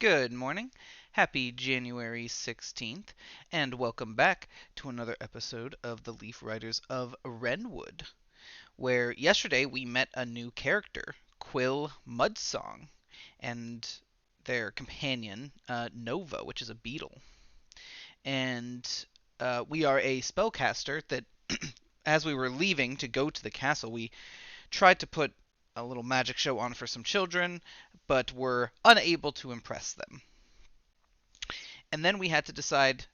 Good morning. Happy January 16th, and welcome back to another episode of the Leaf Riders of Wrenwood, where yesterday we met a new character, Quill Mudsong, and their companion, Nova, which is a beetle. And we are a spellcaster that, as we were leaving to go to the castle, we tried to put a little magic show on for some children, but were unable to impress them. And then we had to decide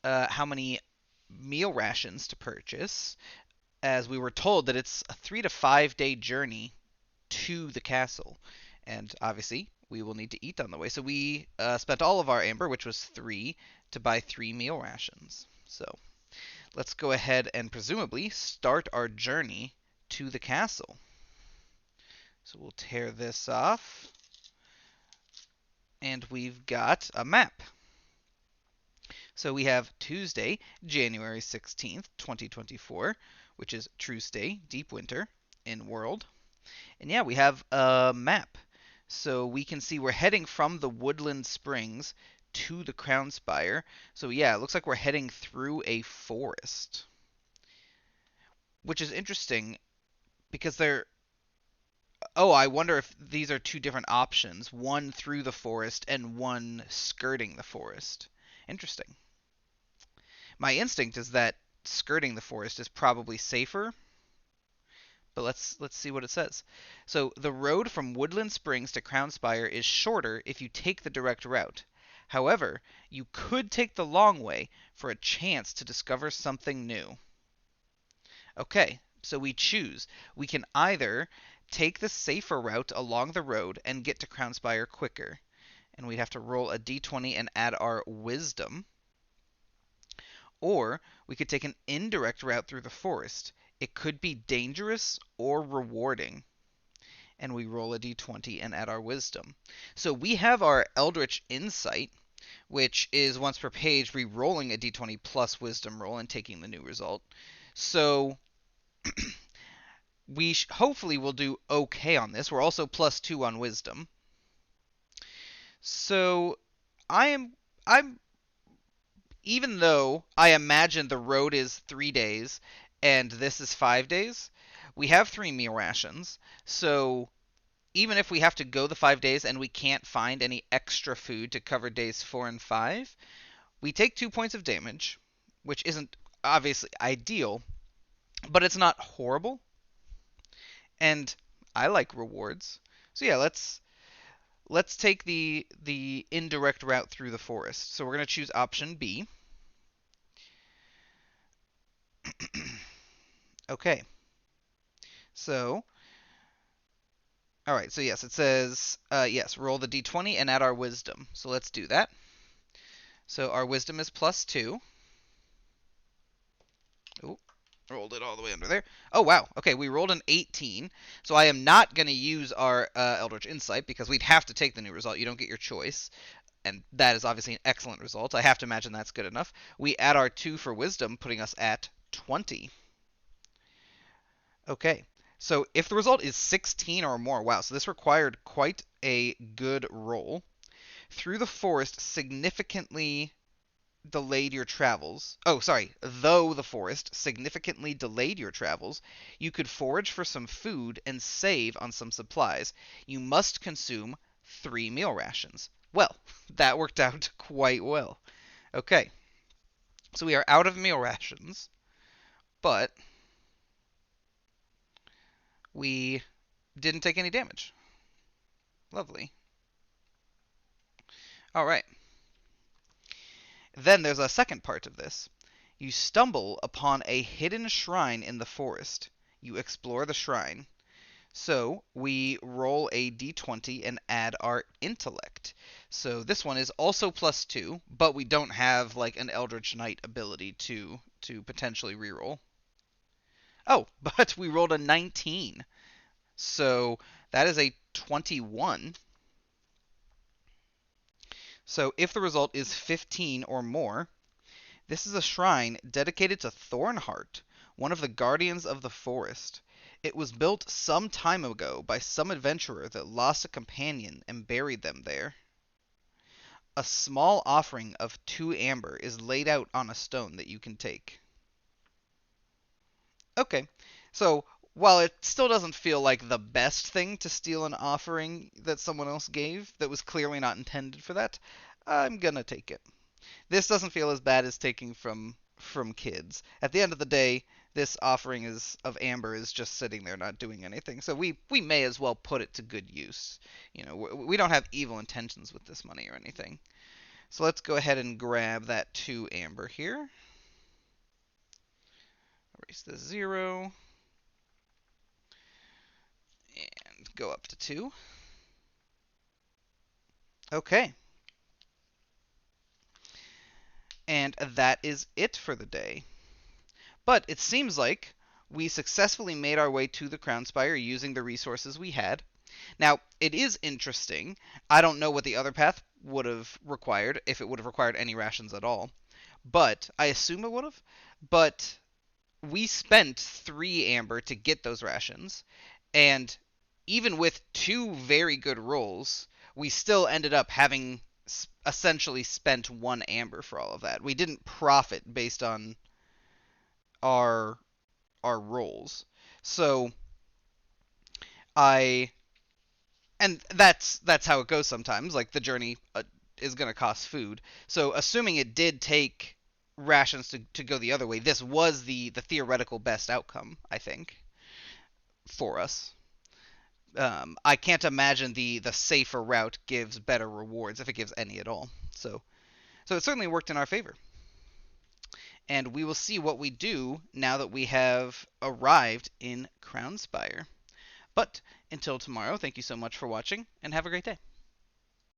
how many meal rations to purchase, as we were told that it's a 3 to 5 day journey to the castle, and obviously we will need to eat on the way. So we spent all of our amber, which was 3, to buy 3 meal rations. So let's go ahead and presumably start our journey to the castle. So we'll tear this off, and we've got a map. So we have Tuesday, January 16th, 2024, which is Truce Day, Deep Winter, in World. And yeah, we have a map. So we can see we're heading from the Woodland Springs to the Crownspire. So yeah, it looks like we're heading through a forest. Which is interesting because they're... Oh, I wonder if these are two different options. One through the forest and one skirting the forest. Interesting. My instinct is that skirting the forest is probably safer, but let's see what it says. So the road from Woodland Springs to Crownspire is shorter if you take the direct route. However, you could take the long way for a chance to discover something new. Okay, so we choose. We can either take the safer route along the road and get to Crownspire quicker, and we'd have to roll a d20 and add our wisdom. Or we could take an indirect route through the forest. It could be dangerous or rewarding. And we roll a d20 and add our wisdom. So we have our Eldritch Insight, which is once per page re-rolling a d20 plus wisdom roll and taking the new result. So we hopefully will do okay on this. We're also +2 on wisdom. So I'm even though I imagine the road is 3 days and this is 5 days, we have 3 meal rations. So even if we have to go the 5 days and we can't find any extra food to cover days 4 and 5, we take 2 points of damage, which isn't obviously ideal, but it's not horrible. And I like rewards. So yeah, let's take the indirect route through the forest. So we're going to choose option B. Okay. So, all right. So yes, it says yes. Roll the d20 and add our wisdom. So let's do that. So our wisdom is +2. Ooh, rolled it all the way under there. Oh wow. Okay, we rolled an 18. So I am not going to use our Eldritch Insight because we'd have to take the new result. You don't get your choice. And that is obviously an excellent result. I have to imagine that's good enough. We add our 2 for wisdom, putting us at 20. Okay, so if the result is 16 or more, wow, so this required quite a good roll. Through the forest significantly delayed your travels. Oh, sorry, though the forest significantly delayed your travels, you could forage for some food and save on some supplies. You must consume 3 meal rations. Well, that worked out quite well. Okay, so we are out of meal rations, but we didn't take any damage. Lovely. All right. Then there's a second part of this. You stumble upon a hidden shrine in the forest. You explore the shrine. So we roll a d20 and add our intellect. So this one is also +2, but we don't have like an Eldritch Knight ability to potentially reroll. Oh, but we rolled a 19. So that is a 21. So if the result is 15 or more, this is a shrine dedicated to Thornheart, one of the guardians of the forest. It was built some time ago by some adventurer that lost a companion and buried them there. A small offering of 2 amber is laid out on a stone that you can take. Okay, so while it still doesn't feel like the best thing to steal an offering that someone else gave that was clearly not intended for that, I'm gonna take it. This doesn't feel as bad as taking from kids. At the end of the day, this offering is of amber is just sitting there not doing anything. So we may as well put it to good use. You know, we don't have evil intentions with this money or anything. So let's go ahead and grab that 2 amber here. Erase the 0 and go up to 2. Okay. And that is it for the day. But it seems like we successfully made our way to the Crownspire using the resources we had. Now, it is interesting. I don't know what the other path would have required, if it would have required any rations at all. But I assume it would have. But we spent 3 amber to get those rations, and even with 2 very good rolls, we still ended up having essentially spent 1 amber for all of that. We didn't profit based on our our rolls. So I and that's how it goes sometimes. Like the journey is going to cost food. So assuming it did take rations to go the other way, this was the theoretical best outcome, I think, for us. I can't imagine the safer route gives better rewards if it gives any at all. So it certainly worked in our favor. And we will see what we do now that we have arrived in Crownspire. But until tomorrow, thank you so much for watching, and have a great day.